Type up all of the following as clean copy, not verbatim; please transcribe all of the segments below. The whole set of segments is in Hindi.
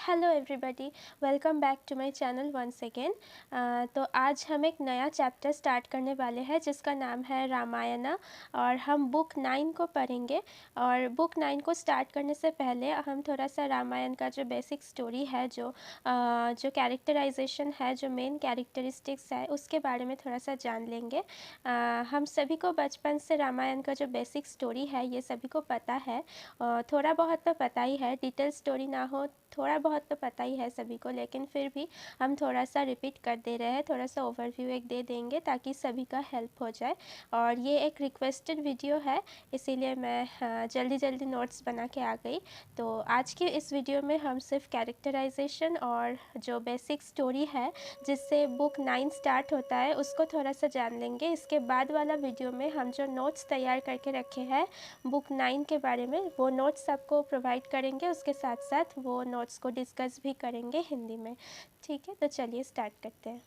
Hello everybody, welcome back to my channel once again. तो आज हम एक नया चैप्टर स्टार्ट करने वाले हैं जिसका नाम है रामायणा और हम बुक 9 को पढ़ेंगे। और बुक 9 को स्टार्ट करने से पहले हम थोड़ा सा रामायण का जो बेसिक स्टोरी है, जो कैरेक्टराइजेशन है, जो मेन कैरेक्टरिस्टिक्स है, उसके बारे में थोड़ा सा जान लेंगे। हम सभी को बचपन से रामायण का जो बेसिक स्टोरी है ये सभी को पता है। थोड़ा बहुत तो पता ही है, डिटेल स्टोरी ना हो थोड़ा बहुत तो पता ही है सभी को, लेकिन फिर भी हम थोड़ा सा रिपीट कर दे रहे हैं, थोड़ा सा ओवरव्यू एक दे देंगे ताकि सभी का हेल्प हो जाए। और ये एक रिक्वेस्टेड वीडियो है, इसीलिए मैं जल्दी जल्दी नोट्स बना के आ गई। तो आज की इस वीडियो में हम सिर्फ कैरेक्टराइजेशन और जो बेसिक स्टोरी है जिससे बुक 9 स्टार्ट होता है उसको थोड़ा सा जान लेंगे। इसके बाद वाला वीडियो में हम जो नोट्स तैयार करके रखे हैं बुक 9 के बारे में, वो नोट्स आपको प्रोवाइड करेंगे, उसके साथ साथ वो नोट्स को डिस्कस भी करेंगे हिंदी में। ठीक है, तो चलिए स्टार्ट करते हैं।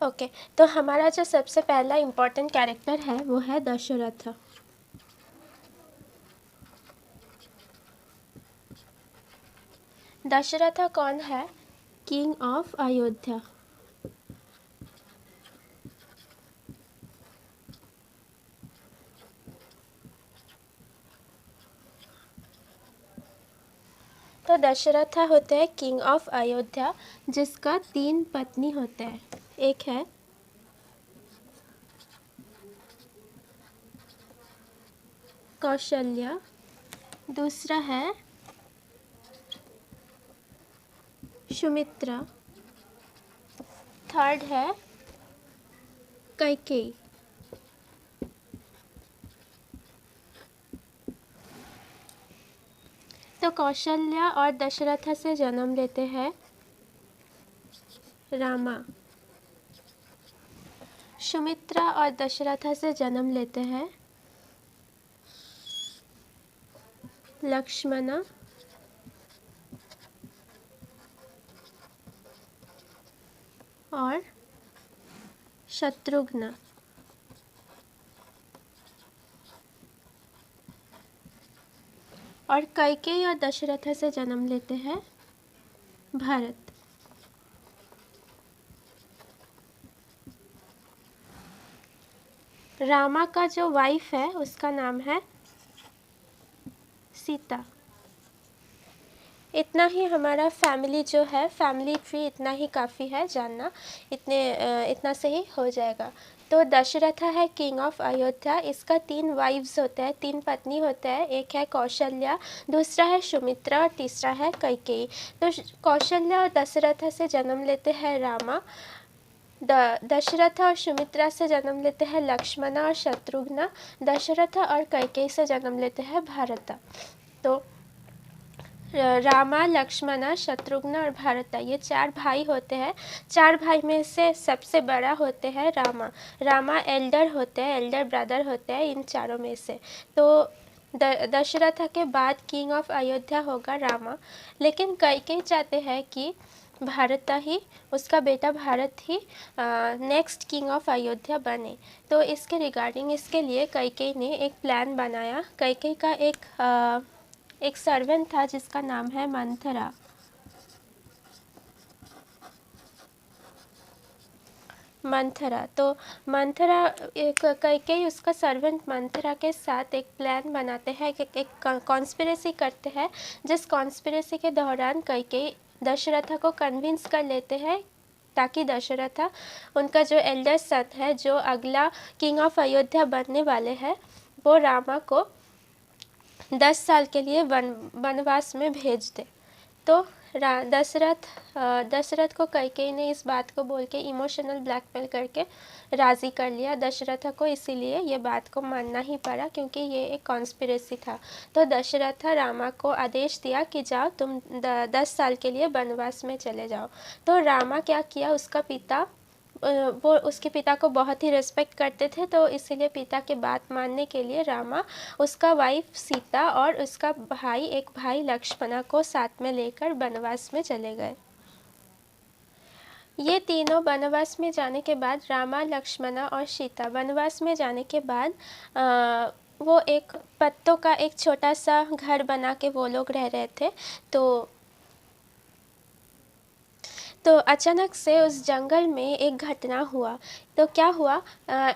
ओके, तो हमारा जो सबसे पहला इम्पोर्टेंट कैरेक्टर है वो है दशरथ। दशरथ कौन है? King of Ayodhya. तो दशरथ होते हैं किंग ऑफ अयोध्या, जिसका 3 पत्नी होते हैं। एक है कौशल्या, दूसरा है सुमित्रा, थर्ड है कैकेयी। तो कौशल्या और दशरथ से जन्म लेते हैं रामा। सुमित्रा और दशरथ से जन्म लेते हैं लक्ष्मणा और शत्रुघ्न। और कैकेयी और दशरथ से जन्म लेते हैं भरत। रामा का जो वाइफ है उसका नाम है सीता। इतना ही हमारा फैमिली जो है, फैमिली ट्री इतना ही काफ़ी है जानना, इतना से ही हो जाएगा। तो दशरथ है किंग ऑफ अयोध्या, इसका 3 वाइफ्स होते हैं, 3 पत्नी होते हैं। एक है कौशल्या, दूसरा है सुमित्रा और तीसरा है कैकेयी। तो कौशल्या और दशरथ से जन्म लेते हैं रामा, दशरथ और सुमित्रा से जन्म लेते हैं लक्ष्मणा और शत्रुघ्न, दशरथ और कैकेयी से जन्म लेते हैं भरत। तो रामा, लक्ष्मणा, शत्रुघ्न और भरत, ये 4 भाई होते हैं। 4 भाई में से सबसे बड़ा होते हैं रामा। रामा एल्डर होते हैं, एल्डर ब्रदर होते हैं इन चारों में से। तो दशरथ के बाद किंग ऑफ अयोध्या होगा रामा, लेकिन कैकेयी चाहते हैं कि भारत ही, उसका बेटा भारत ही नेक्स्ट किंग ऑफ अयोध्या बने। तो इसके रिगार्डिंग, इसके लिए कैकेयी ने एक प्लान बनाया। कैकेयी का एक सर्वेंट था जिसका नाम है मंथरा। तो मंथरा, कैकेयी उसका सर्वेंट मंथरा के साथ एक प्लान बनाते हैं, एक कॉन्स्पिरेसी करते हैं, जिस कॉन्स्पिरेसी के दौरान कैकेयी दशरथ को कन्विंस कर लेते हैं ताकि दशरथ, उनका जो एल्डर सन है, जो अगला किंग ऑफ अयोध्या बनने वाले हैं, वो रामा को 10 साल के लिए वनवास में भेज दे। तो दशरथ को कैकेयी ने इस बात को बोल के इमोशनल ब्लैकमेल करके राज़ी कर लिया दशरथ को, इसीलिए ये बात को मानना ही पड़ा क्योंकि ये एक कॉन्स्पिरेसी था। तो दशरथ रामा को आदेश दिया कि जाओ तुम 10 साल के लिए वनवास में चले जाओ। तो रामा क्या किया, उसका पिता, वो उसके पिता को बहुत ही रिस्पेक्ट करते थे, तो इसीलिए पिता की बात मानने के लिए रामा उसका वाइफ सीता और उसका एक भाई लक्ष्मणा को साथ में लेकर वनवास में चले गए। ये तीनों वनवास में जाने के बाद, रामा, लक्ष्मणा और सीता वनवास में जाने के बाद वो एक पत्तों का एक छोटा सा घर बना के वो लोग रह रहे थे। तो अचानक से उस जंगल में एक घटना हुआ। तो क्या हुआ,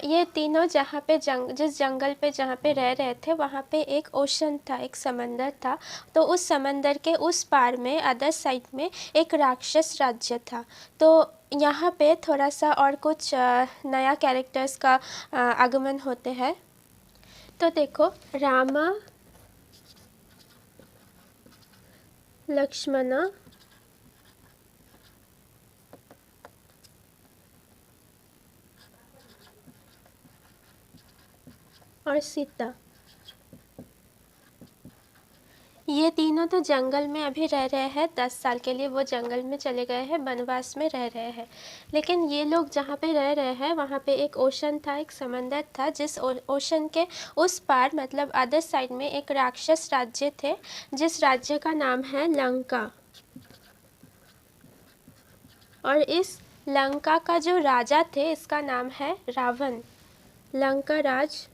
ये तीनों जिस जंगल पे जहाँ पे रह रहे थे वहाँ पे एक ओशन था, एक समंदर था। तो उस समंदर के उस पार में अदर साइड में एक राक्षस राज्य था। तो यहाँ पे थोड़ा सा और कुछ नया कैरेक्टर्स का आगमन होते हैं। तो देखो, रामा, लक्ष्मणा और सीता, ये तीनों तो जंगल में अभी रह रहे हैं। 10 साल के लिए वो जंगल में चले गए हैं, वनवास में रह रहे हैं। लेकिन ये लोग जहाँ पे रह रहे हैं वहाँ पे एक ओशन था, एक समंदर था, जिस ओशन के उस पार मतलब अदर साइड में एक राक्षस राज्य थे, जिस राज्य का नाम है लंका। और इस लंका का जो राजा थे इसका नाम है रावण। लंका राज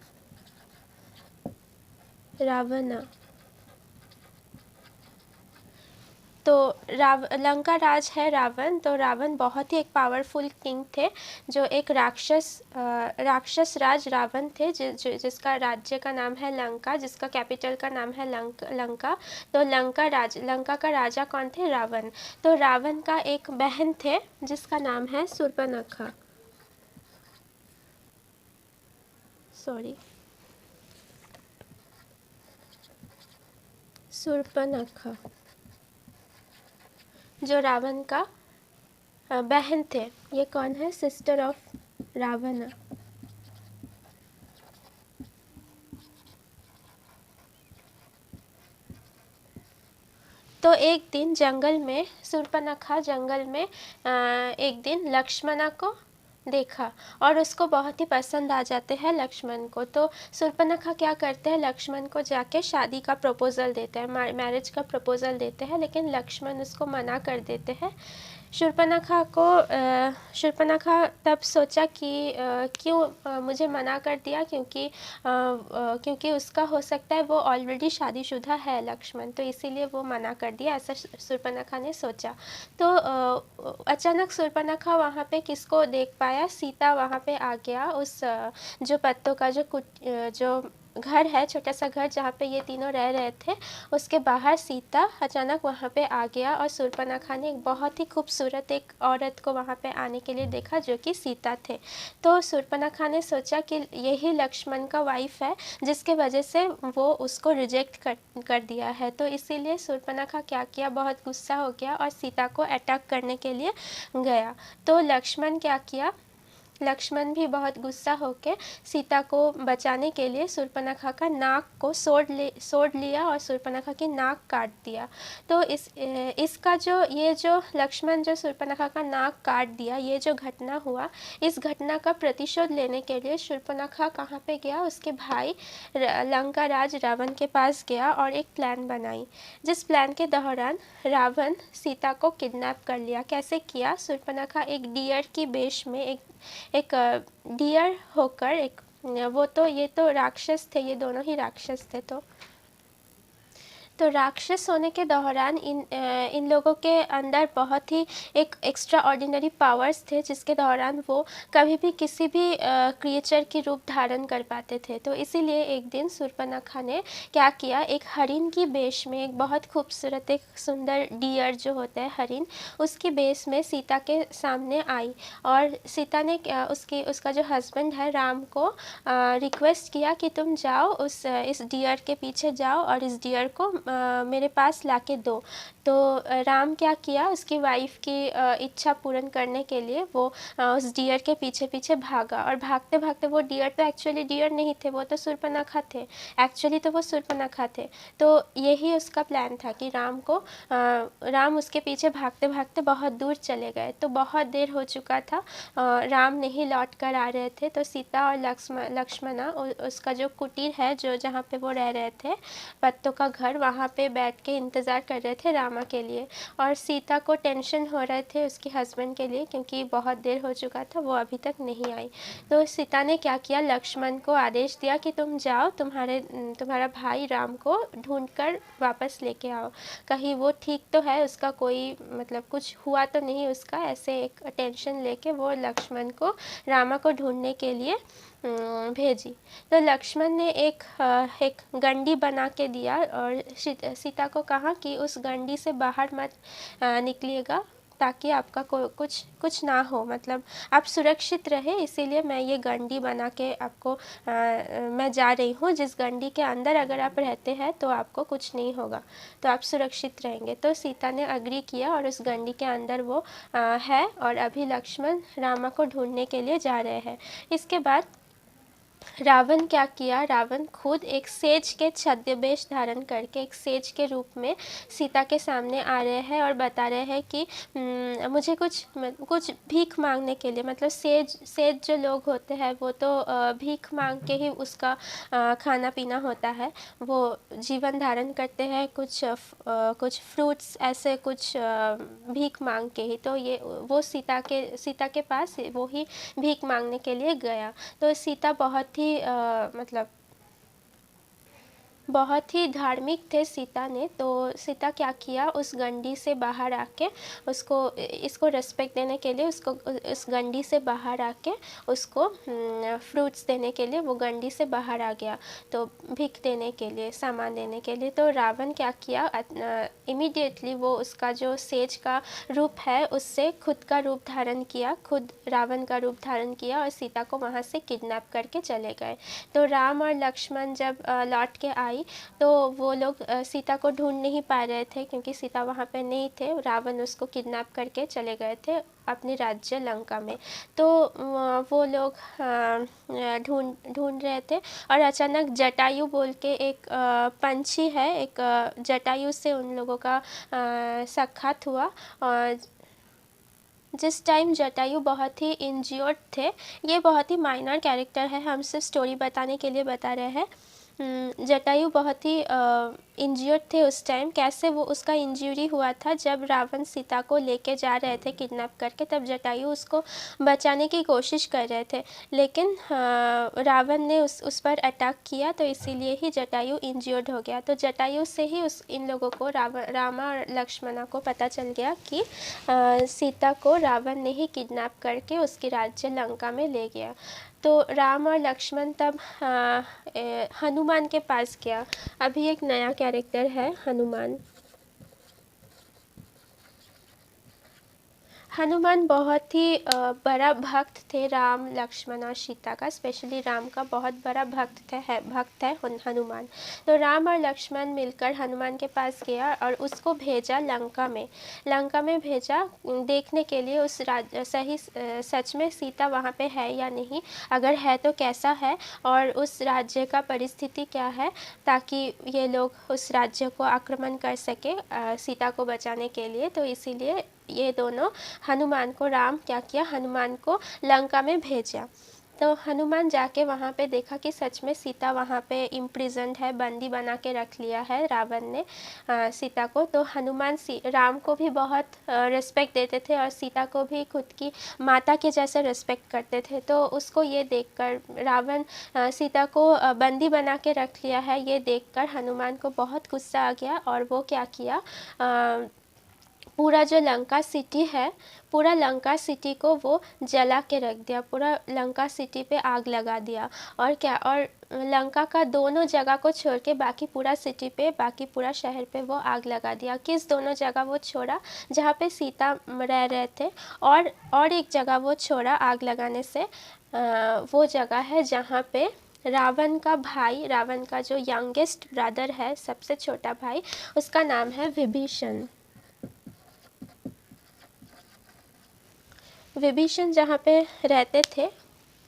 रावण। तो लंका राज है रावण। तो रावण बहुत ही एक पावरफुल किंग थे, जो एक राक्षस राज रावण थे, जिसका राज्य का नाम है लंका, जिसका कैपिटल का नाम है लंका। तो लंका का राजा कौन थे? रावण। तो रावण का एक बहन थे जिसका नाम है शूर्पणखा। शूर्पणखा जो रावण का बहन थे। ये कौन है? Sister of Ravan. तो एक दिन जंगल में शूर्पणखा जंगल में एक दिन लक्ष्मणा को देखा और उसको बहुत ही पसंद आ जाते हैं लक्ष्मण को। तो शूर्पणखा क्या करते हैं, लक्ष्मण को जाके शादी का प्रपोजल देते हैं, मैरिज का प्रपोजल देते हैं, लेकिन लक्ष्मण उसको मना कर देते हैं। शूर्पणखा तब सोचा कि क्यों मुझे मना कर दिया, क्योंकि उसका हो सकता है वो ऑलरेडी शादीशुदा है लक्ष्मण, तो इसीलिए वो मना कर दिया, ऐसा शूर्पणखा ने सोचा। तो अचानक शूर्पणखा वहाँ पे किसको देख पाया? सीता वहाँ पे आ गया। उस जो पत्तों का जो घर है, छोटा सा घर जहाँ पे ये तीनों रह रहे थे, उसके बाहर सीता अचानक वहाँ पे आ गया। और शूर्पणखा ने एक बहुत ही खूबसूरत एक औरत को वहाँ पे आने के लिए देखा जो कि सीता थे। तो शूर्पणखा ने सोचा कि यही लक्ष्मण का वाइफ है, जिसके वजह से वो उसको रिजेक्ट कर दिया है। तो इसीलिए शूर्पणखा क्या किया, बहुत गुस्सा हो गया और सीता को अटैक करने के लिए गया। तो लक्ष्मण क्या किया, लक्ष्मण भी बहुत गुस्सा होकर सीता को बचाने के लिए शूर्पणखा का नाक को सोड़ लिया और शूर्पणखा की नाक काट दिया। तो इसका ये जो लक्ष्मण जो शूर्पणखा का नाक काट दिया, ये जो घटना हुआ, इस घटना का प्रतिशोध लेने के लिए शूर्पणखा कहाँ पे गया? उसके भाई लंका राज रावण के पास गया और एक प्लान बनाई, जिस प्लान के दौरान रावण सीता को किडनैप कर लिया। कैसे किया? शूर्पणखा एक डियर की वेश में एक डियर होकर ये तो राक्षस थे, ये दोनों ही राक्षस थे। तो राक्षस होने के दौरान इन लोगों के अंदर बहुत ही एक एक्स्ट्रा ऑर्डिनरी पावर्स थे, जिसके दौरान वो कभी भी किसी भी क्रिएचर की रूप धारण कर पाते थे। तो इसीलिए एक दिन शूर्पणखा ने क्या किया, एक हरिण की बेश में, एक बहुत खूबसूरत एक सुंदर डियर जो होता है हरिण, उसकी बेश में सीता के सामने आई। और सीता ने उसका जो हस्बैंड है राम को रिक्वेस्ट किया कि तुम जाओ इस डियर के पीछे जाओ और इस डियर को मेरे पास लाके दो। तो राम क्या किया, उसकी वाइफ की इच्छा पूर्ण करने के लिए वो उस डियर के पीछे पीछे भागा। और भागते भागते वो डियर तो एक्चुअली डियर नहीं थे, वो तो शूर्पणखा थे, एक्चुअली तो वो शूर्पणखा थे। तो यही उसका प्लान था कि राम उसके पीछे भागते भागते बहुत दूर चले गए। तो बहुत देर हो चुका था, राम नहीं लौट कर आ रहे थे। तो सीता और लक्ष्मणा उसका जो कुटीर है, जो जहाँ पे वो रह रहे थे, पत्तों का घर, वहाँ वहाँ पे बैठ के इंतज़ार कर रहे थे रामा के लिए, और सीता को टेंशन हो रहे थे उसके हस्बैंड के लिए, क्योंकि बहुत देर हो चुका था, वो अभी तक नहीं आई। तो सीता ने क्या किया, लक्ष्मण को आदेश दिया कि तुम जाओ, तुम्हारा भाई राम को ढूंढ कर वापस लेके आओ, कहीं वो ठीक तो है, उसका कोई मतलब कुछ हुआ तो नहीं उसका। ऐसे एक टेंशन लेके वो लक्ष्मण को रामा को ढूंढने के लिए भेजी। तो लक्ष्मण ने एक गंडी बना के दिया और सीता को कहा कि उस गंडी से बाहर मत निकलिएगा, ताकि आपका कुछ ना हो, मतलब आप सुरक्षित रहे, इसीलिए मैं ये गंडी बना के आपको मैं जा रही हूँ, जिस गंडी के अंदर अगर आप रहते हैं तो आपको कुछ नहीं होगा, तो आप सुरक्षित रहेंगे। तो सीता ने अग्री किया और उस गंडी के अंदर वो है, और अभी लक्ष्मण रामा को ढूंढने के लिए जा रहे हैं। इसके बाद रावण क्या किया, रावण खुद एक सेज के छद्मवेश धारण करके एक सेज के रूप में सीता के सामने आ रहे हैं और बता रहे हैं कि मुझे कुछ भीख मांगने के लिए, मतलब सेज जो लोग होते हैं वो तो भीख मांग के ही उसका खाना पीना होता है, वो जीवन धारण करते हैं, कुछ फ्रूट्स ऐसे कुछ भीख मांग के ही। तो ये वो सीता के पास वो ही भीख मांगने के लिए गया। तो सीता बहुत ही मतलब बहुत ही धार्मिक थे सीता ने। तो सीता क्या किया, उस गंडी से बाहर आके इसको रिस्पेक्ट देने के लिए उसको उस गंडी से बाहर आके उसको फ्रूट्स देने के लिए वो गंडी से बाहर आ गया, तो भीख देने के लिए, सामान देने के लिए। तो रावण क्या किया, इमीडिएटली वो उसका जो सेज का रूप है उससे खुद का रूप धारण किया, खुद रावण का रूप धारण किया और सीता को वहाँ से किडनैप करके चले गए। तो राम और लक्ष्मण जब लौट के आई तो वो लोग सीता को ढूंढ नहीं पा रहे थे, क्योंकि सीता वहाँ पे नहीं थे, रावण उसको किडनैप करके चले गए थे अपने राज्य लंका में। तो वो लोग ढूंढ रहे थे, और अचानक जटायु बोल के एक पंछी है, एक जटायु से उन लोगों का साक्षात हुआ। और जिस टाइम जटायु बहुत ही इंज्योर्ड थे, ये बहुत ही माइनर कैरेक्टर है, हम सिर्फ स्टोरी बताने के लिए बता रहे हैं। जटायु बहुत ही इंज्योर्ड थे उस टाइम। कैसे वो उसका इंजरी हुआ था, जब रावण सीता को लेके जा रहे थे किडनैप करके, तब जटायु उसको बचाने की कोशिश कर रहे थे, लेकिन रावण ने उस पर अटैक किया, तो इसीलिए ही जटायु इंज्योर्ड हो गया। तो जटायु से ही इन लोगों को रामा और लक्ष्मणा को पता चल गया कि सीता को रावण ने ही किडनैप करके उसके राज्य लंका में ले गया। तो राम और लक्ष्मण तब हनुमान के पास गया। अभी एक नया कैरेक्टर है हनुमान। हनुमान बहुत ही बड़ा भक्त थे राम लक्ष्मण और सीता का, स्पेशली राम का बहुत बड़ा भक्त है हनुमान। तो राम और लक्ष्मण मिलकर हनुमान के पास गया और उसको भेजा लंका में भेजा देखने के लिए उस सच में सीता वहाँ पे है या नहीं, अगर है तो कैसा है, और उस राज्य का परिस्थिति क्या है, ताकि ये लोग उस राज्य को आक्रमण कर सके सीता को बचाने के लिए। तो इसीलिए ये दोनों हनुमान को राम क्या किया, हनुमान को लंका में भेजा। तो हनुमान जाके वहाँ पे देखा कि सच में सीता वहाँ पे इम्प्रिजन्ड है, बंदी बना के रख लिया है रावण ने सीता को। तो हनुमान राम को भी बहुत रिस्पेक्ट देते थे और सीता को भी खुद की माता के जैसे रिस्पेक्ट करते थे। तो उसको ये देखकर रावण सीता को बंदी बना के रख लिया है, ये देखकर हनुमान को बहुत गुस्सा आ गया, और वो क्या किया, पूरा जो लंका सिटी है, पूरा लंका सिटी को वो जला के रख दिया, पूरा लंका सिटी पे आग लगा दिया। और लंका का दोनों जगह को छोड़ के बाकी पूरा सिटी पे, बाकी पूरा शहर पे वो आग लगा दिया। किस दोनों जगह वो छोड़ा, जहाँ पे सीता रह रहे थे, और एक जगह वो छोड़ा आग लगाने से, वो जगह है जहाँ पे रावण का भाई, रावण का जो यंगेस्ट ब्रदर है, सबसे छोटा भाई, उसका नाम है विभीषण। विभीषण जहाँ पे रहते थे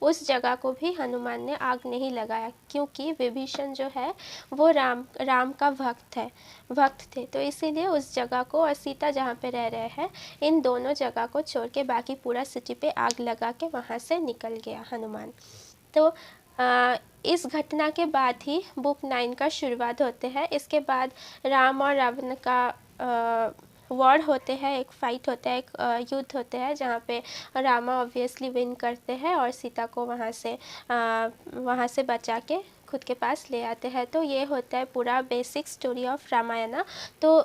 उस जगह को भी हनुमान ने आग नहीं लगाया, क्योंकि विभीषण जो है वो राम का भक्त थे। तो इसीलिए उस जगह को, और सीता जहाँ पे रह रहे हैं, इन दोनों जगह को छोड़ के बाकी पूरा सिटी पे आग लगा के वहाँ से निकल गया हनुमान। तो इस घटना के बाद ही बुक 9 का शुरुआत होते हैं। इसके बाद राम और रावण का वॉर होते हैं, एक फ़ाइट होता है, एक युद्ध होते हैं जहाँ पे रामा ऑब्वियसली विन करते हैं और सीता को वहाँ से बचा के खुद के पास ले आते हैं। तो ये होता है पूरा बेसिक स्टोरी ऑफ रामायणा। तो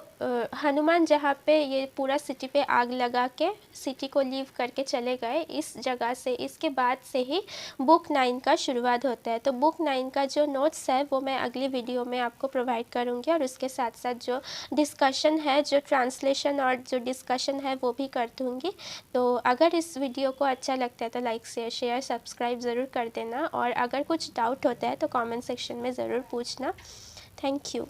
हनुमान जहाँ पे ये पूरा सिटी पे आग लगा के सिटी को लीव करके चले गए, इस जगह से इसके बाद से ही बुक 9 का शुरुआत होता है। तो बुक 9 का जो नोट्स है वो मैं अगली वीडियो में आपको प्रोवाइड करूँगी और उसके साथ साथ जो डिस्कशन है, जो ट्रांसलेशन और जो डिस्कशन है वो भी कर दूँगी। तो अगर इस वीडियो को अच्छा लगता है तो लाइक शेयर सब्सक्राइब ज़रूर कर देना और अगर कुछ डाउट होता है तो कमेंट सेक्शन में ज़रूर पूछना। Thank you.